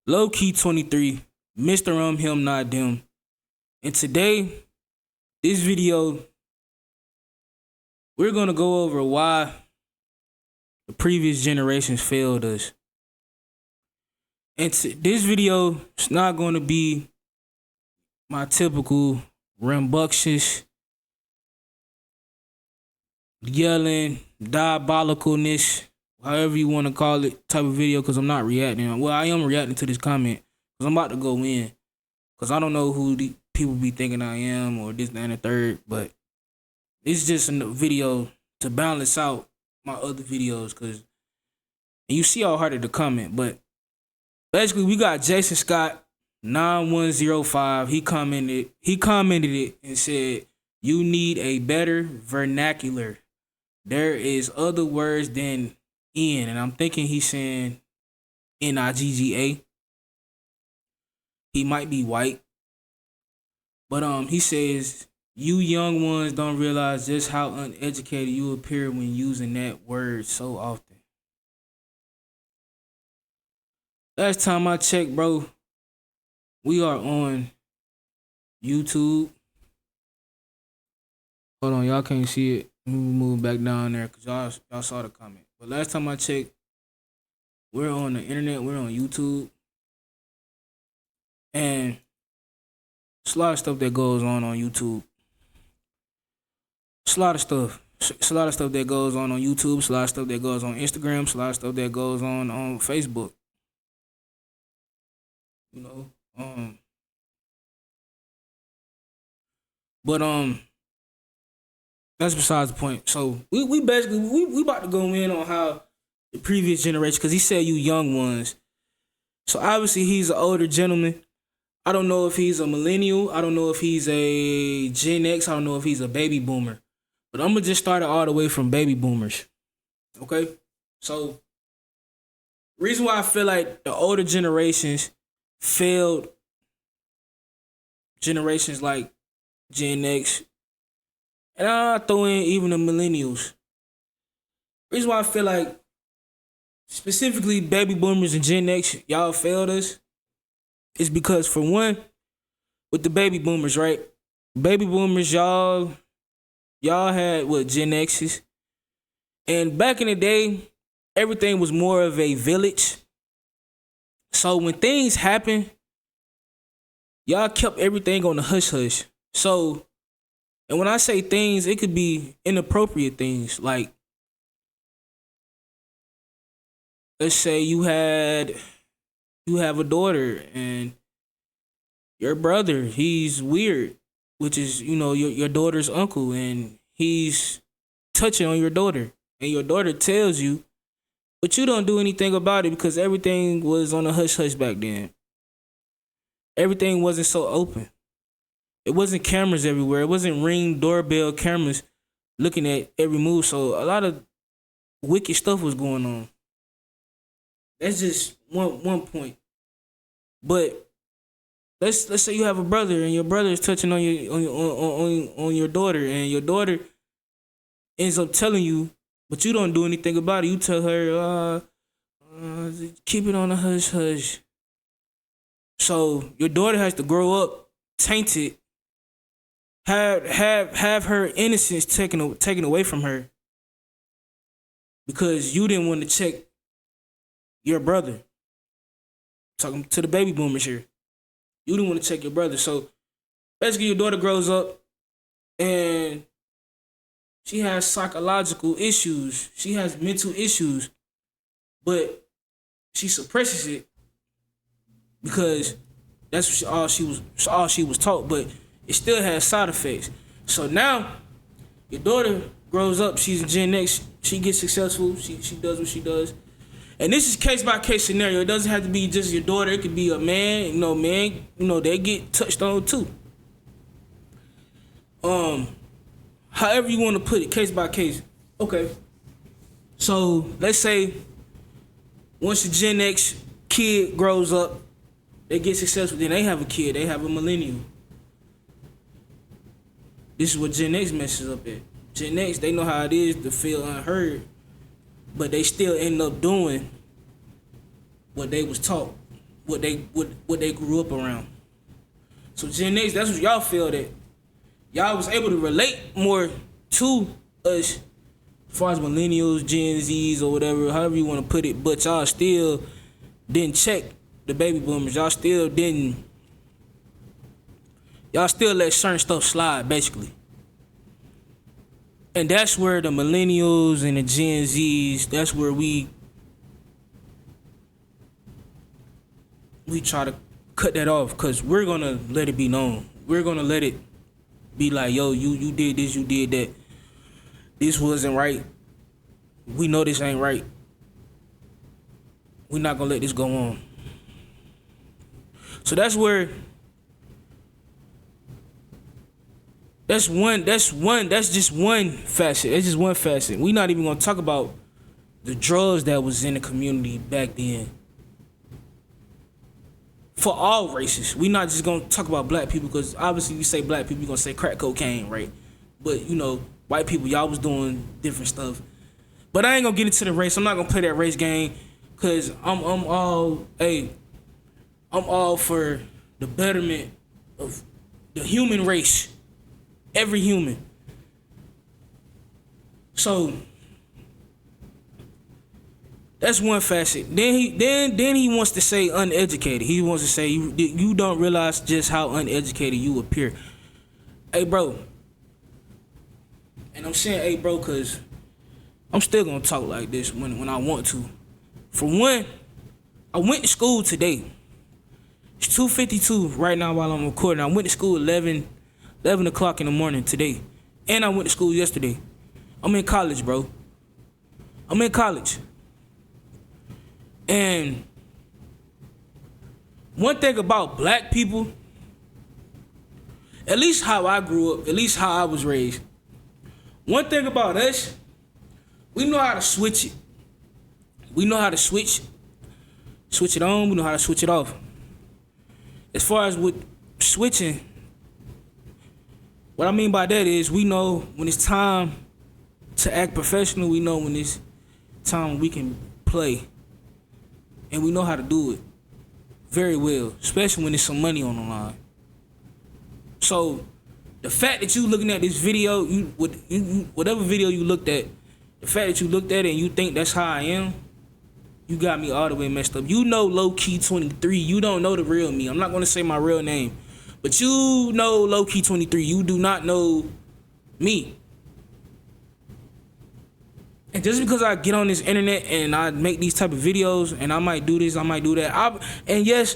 Low Key 23, Mr. Him, Not Them. And today, this video, we're gonna go over why the previous generations failed us. And this video is not gonna be my typical rambunctious, yelling, diabolicalness, however you want to call it, type of video, because I'm not reacting. Well, I am reacting to this comment because I'm about to go in, because I don't know who the people be thinking I am or this, that, and the third, but it's just a video to balance out my other videos, because you see how hard to comment. But basically, we got Jason Scott 9105. He commented it and said, "You need a better vernacular. There is other words than N," and I'm thinking he's saying Nigga. He might be white, but he says, "You young ones don't realize just how uneducated you appear when using that word so often." Last time I checked, bro, we are on YouTube. Hold on, y'all can't see it. Let me move back down there because y'all saw the comment. But last time I checked, we're on the internet. We're on YouTube. And it's a lot of stuff that goes on YouTube. It's a lot of stuff. It's a lot of stuff that goes on YouTube. It's a lot of stuff that goes on Instagram. It's a lot of stuff that goes on Facebook. You know? But that's besides the point. So we basically we about to go in on how the previous generation, because he said you young ones. So obviously he's an older gentleman. I don't know if he's a millennial. I don't know if he's a Gen X. I don't know if he's a baby boomer. But I'm gonna just start it all the way from baby boomers. Okay? So reason why I feel like the older generations failed generations like Gen X, and I throw in even the millennials. Reason why I feel like specifically baby boomers and Gen X, y'all failed us, is because, for one, with the baby boomers, right? Baby boomers, y'all had what, Gen X's, and back in the day, everything was more of a village. So when things happen, y'all kept everything on the hush hush. So, and when I say things, it could be inappropriate things. Like, let's say you have a daughter and your brother, he's weird, which is, your daughter's uncle, and he's touching on your daughter, and your daughter tells you, but you don't do anything about it because everything was on a hush hush back then. Everything wasn't so open. It wasn't cameras everywhere. It wasn't Ring doorbell cameras looking at every move. So a lot of wicked stuff was going on. That's just one point. But let's say you have a brother and your brother is touching on your daughter, and your daughter ends up telling you, but you don't do anything about it. You tell her, keep it on the hush hush. So your daughter has to grow up tainted, have her innocence taken away from her because you didn't want to check your brother. Talking to the baby boomers here. You didn't want to check your brother. So basically your daughter grows up and she has psychological issues. She has mental issues, but she suppresses it because that's all she was taught. But it still has side effects. So now your daughter grows up. She's a Gen X. She gets successful. She does what she does. And this is case by case scenario. It doesn't have to be just your daughter. It could be a man. They get touched on too. However you want to put it, case by case. Okay. So let's say once the Gen X kid grows up, they get successful, then they have a kid, they have a millennial. This is what Gen X messes up at. Gen X, they know how it is to feel unheard, but they still end up doing what they was taught, what they grew up around. So Gen X, that's what y'all feel that y'all was able to relate more to us as far as millennials, Gen Zs, or whatever, however you want to put it, but y'all still didn't check the baby boomers. Y'all still let certain stuff slide, basically. And that's where the millennials and the Gen Zs, that's where we try to cut that off, because we're going to let it be known. We're going to let it be like, yo, you did this, you did that. This wasn't right. We know this ain't right. We're not going to let this go on. So that's where that's just one facet. It's just one facet. We're not even gonna talk about the drugs that was in the community back then. For all races. We're not just gonna talk about black people, because obviously you say black people, you're gonna say crack cocaine, right? But white people, y'all was doing different stuff. But I ain't gonna get into the race. I'm not gonna play that race game, because I'm all for the betterment of the human race. Every human. So that's one facet. Then he wants to say uneducated. He wants to say you don't realize just how uneducated you appear. Hey, bro. And I'm saying hey, bro, because I'm still gonna talk like this when I want to. For one, I went to school today. It's 2:52 right now while I'm recording. I went to school 11 o'clock in the morning today. And I went to school yesterday. I'm in college, bro. I'm in college. And one thing about black people, at least how I grew up, at least how I was raised, one thing about us, we know how to switch it. We know how to switch it on, we know how to switch it off. As far as with switching, what I mean by that is we know when it's time to act professional, we know when it's time we can play. And we know how to do it very well, especially when there's some money on the line. So the fact that you looking at this video, whatever video you looked at, the fact that you looked at it and you think that's how I am, you got me all the way messed up. You know Low Key 23. You don't know the real me. I'm not going to say my real name. But you know Low Key 23. You do not know me. And just because I get on this internet and I make these type of videos and I might do this, I might do that. And yes,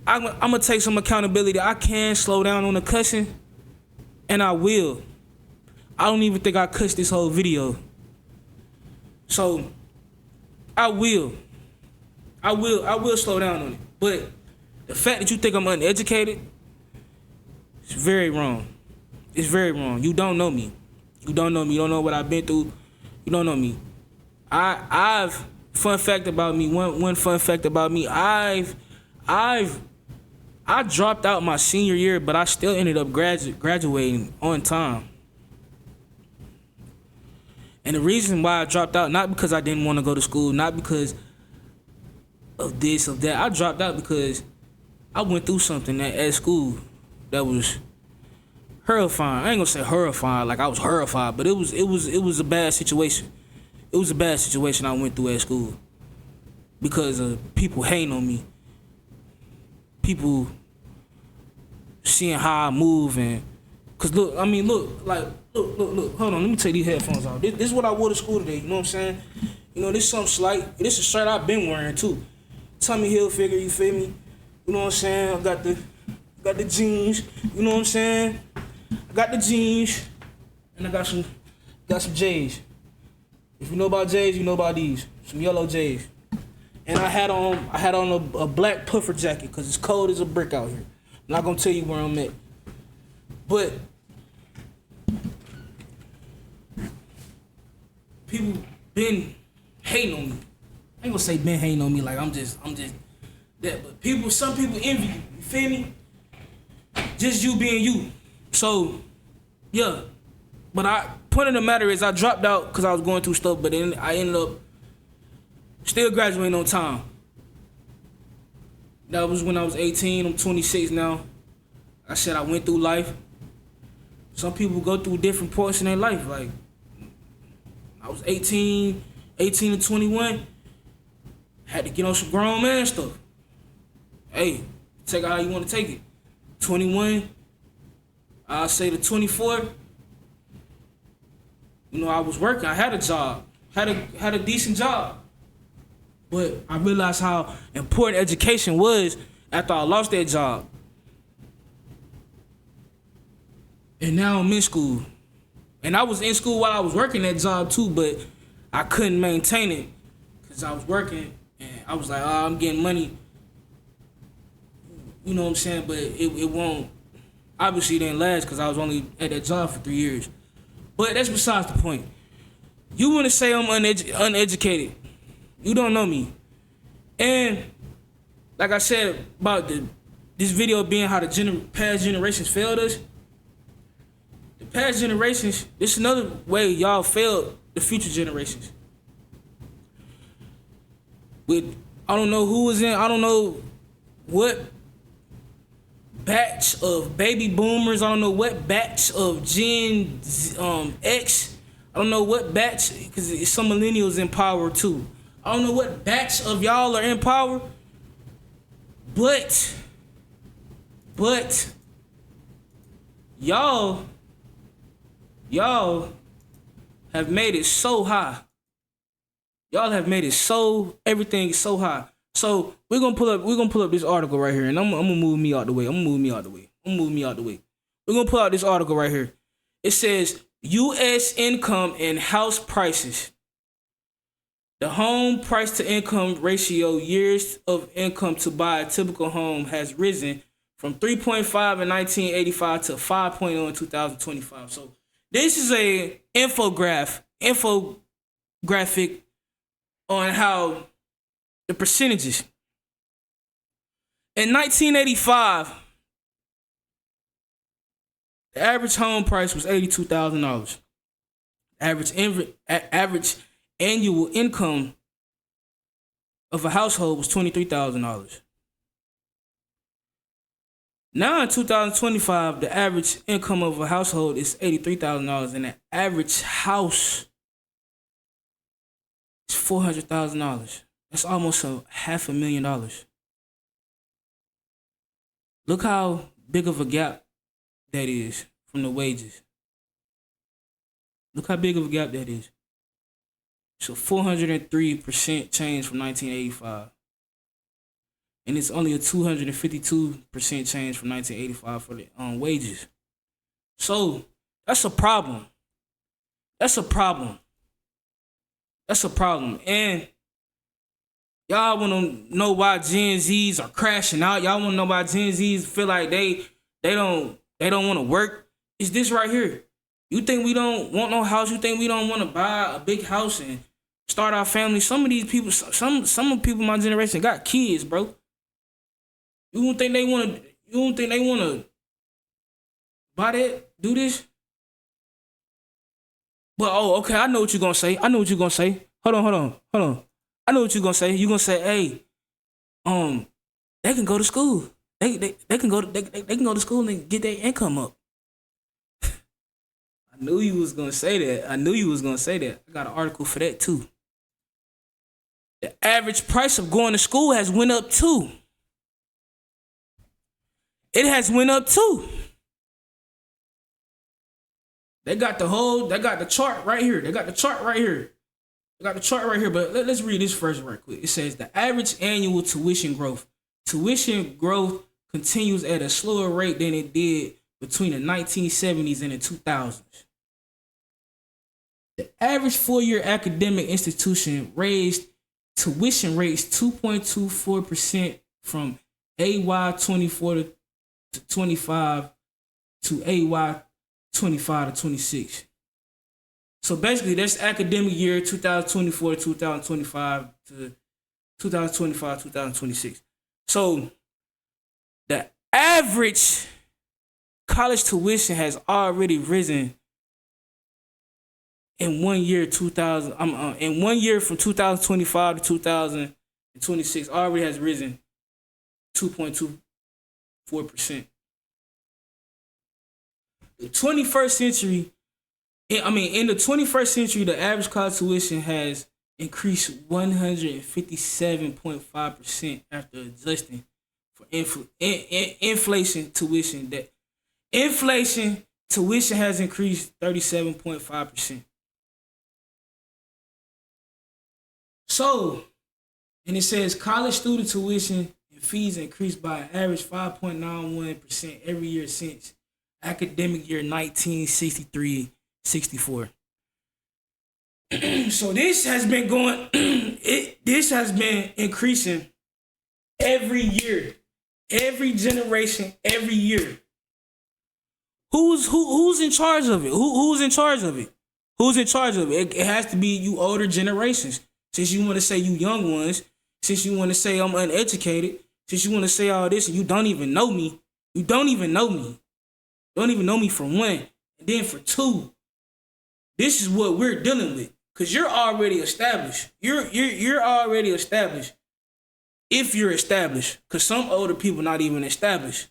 I'm going to take some accountability. I can slow down on the cussing. And I will. I don't even think I cussed this whole video. So I will slow down on it. But the fact that you think I'm uneducated, it's very wrong. It's very wrong. You don't know me. You don't know me. You don't know what I've been through. You don't know me. Fun fact about me. One fun fact about me. I dropped out my senior year, but I still ended up graduating on time. And the reason why I dropped out, not because I didn't want to go to school, not because of this or that. I dropped out because I went through something at school that was horrifying. I ain't gonna say horrifying like I was horrified, but it was a bad situation. It was a bad situation I went through at school because of people hating on me, people seeing how I move, and cause look, hold on, let me take these headphones off. This is what I wore to school today. You know what I'm saying? This is something slight. This is a shirt I've been wearing too. Tommy Hilfiger, you feel me? You know what I'm saying? I got the jeans. You know what I'm saying? I got the jeans, and I got some J's. If you know about J's, you know about these. Some yellow J's. And I had on a black puffer jacket because it's cold as a brick out here. I'm not gonna tell you where I'm at, but people been hating on me. I ain't gonna say been hating on me like I'm just that, but some people envy you. You feel me? Just you being you. So, yeah. But point of the matter is I dropped out because I was going through stuff, but then I ended up still graduating on time. That was when I was 18. I'm 26 now. I said I went through life. Some people go through different parts in their life. Like, I was 18 to 21. Had to get on some grown man stuff. Hey, take it how you want to take it. 21, I'll say to 24. You know, I was working. I had a job. Had a decent job. But I realized how important education was after I lost that job. And now I'm in school. And I was in school while I was working that job too, but I couldn't maintain it because I was working and I was like, oh, I'm getting money. You know what I'm saying? But it won't, obviously it didn't last because I was only at that job for 3 years. But that's besides the point. You want to say I'm uneducated. You don't know me. And like I said about this video being how the past generations failed us. The past generations, this is another way y'all failed the future generations. I don't know who was in, I don't know what batch of baby boomers, I don't know what batch of Gen X, I don't know what batch, because some millennials in power too. I don't know what batch of y'all are in power, but y'all have made it so high. Y'all have made it so, everything is so high. So we're gonna pull up this article right here, and I'm gonna move me out the way. We're gonna pull out this article right here. It says U.S. income and house prices. The home price to income ratio, years of income to buy a typical home, has risen from 3.5 in 1985 to 5.0 in 2025. So this is a infographic on how the percentages. In 1985, the average home price was $82,000. Average annual income of a household was $23,000. Now in 2025, the average income of a household is $83,000, and the average house is $400,000. That's almost $500,000. Look how big of a gap that is from the wages. Look how big of a gap that is. So 403% change from 1985. And it's only a 252% change from 1985 for the wages. So that's a problem. That's a problem. And y'all want to know why Gen Zs are crashing out. Y'all want to know why Gen Zs feel like they don't want to work. It's this right here. You think we don't want no house? You think we don't want to buy a big house and start our family? Some of these people, some of the people in my generation got kids, bro. You don't think they want to buy that? Do this? But okay, I know what you're gonna say. Hold on. I know what you're gonna say. You're gonna say, hey, they can go to school. They can go to school and get their income up. I knew you was gonna say that. I got an article for that too. The average price of going to school has went up too. It has went up too. They got the chart right here. But let's read this first right quick. It says the average annual tuition growth. Tuition growth continues at a slower rate than it did between the 1970s and the 2000s. The average four-year academic institution raised tuition rates 2.24% from AY 24 to 25 to AY 25 to 26. So basically, that's academic year 2024 to 2025 to 2025 2026. So the average college tuition has already risen in 1 year. In 1 year from 2025 to 2026 already has risen 2.24%. The 21st century, in the 21st century, the average college tuition has increased 157.5% after adjusting for inflation tuition. That inflation tuition has increased 37.5%. So, and it says college student tuition and fees increased by an average 5.91% every year since academic year 1963-64. So this has been going. This has been increasing every year, every generation, every year. Who's in charge of it? Who's in charge of it? Who's in charge of it? It has to be you older generations. Since you want to say you young ones, since you want to say I'm uneducated, since you want to say all this and you don't even know me, you don't even know me. You don't even know me for one. And then for two, this is what we're dealing with. Cause you're already established. You're already established. If you're established. Cause some older people not even established.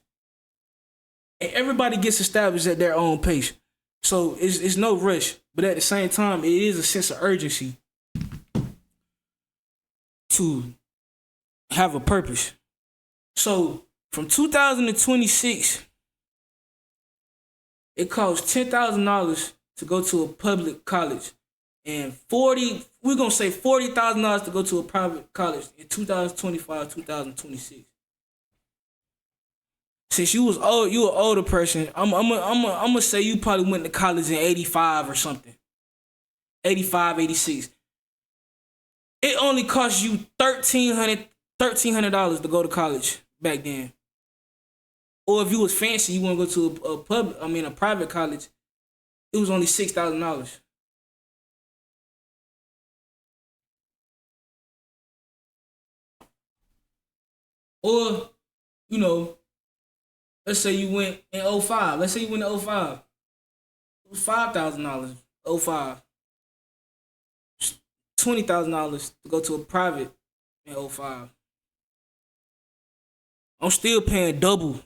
And everybody gets established at their own pace. So it's no rush. But at the same time, it is a sense of urgency to have a purpose. So from 2026, it costs $10,000 to go to a public college, and we're gonna say $40,000 to go to a private college in 2025, 2026. Since you an older person, I'm gonna say you probably went to college in 85 or something. 85, 86. It only cost you $1,300 to go to college back then. Or if you was fancy, you want to go to a private college, it was only $6,000. Or, let's say you went in 05. Let's say you went in 05. It was $5,000. 05. $20,000 to go to a private in 05. I'm still paying double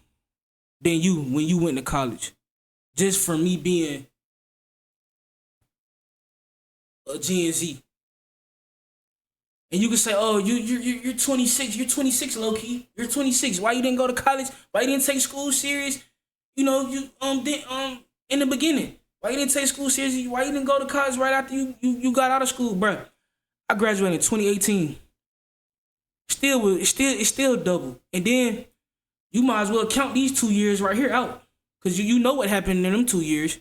than you when you went to college. Just for me being a Gen Z. And you can say, oh, you're 26. You're 26, low-key. You're 26. Why you didn't go to college? Why you didn't take school serious? In the beginning. Why you didn't take school serious? Why you didn't go to college right after you got out of school, bruh? I graduated in 2018. It's still double. And then you might as well count these 2 years right here out. Because you know what happened in them 2 years.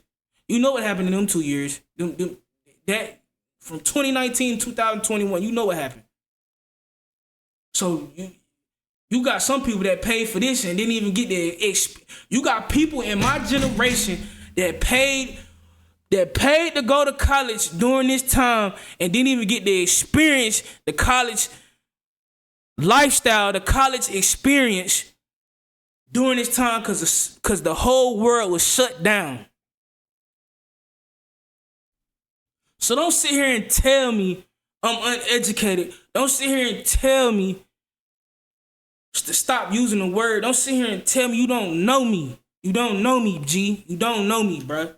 You know what happened in them 2 years. That from 2019 to 2021, you know what happened. So you got some people that paid for this and didn't even get the you got people in my generation that paid to go to college during this time and didn't even get to experience the college lifestyle, the college experience during this time because the whole world was shut down. So don't sit here and tell me I'm uneducated. Don't sit here and tell me to stop using the word. Don't sit here and tell me you don't know me. You don't know me, G. You don't know me, bruh.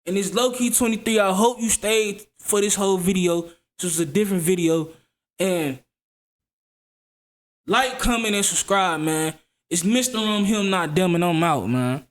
And it's low-key 23. I hope you stayed for this whole video. This was a different video. And like, comment, and subscribe, man. It's Mr. Him, not them, and I'm out, man.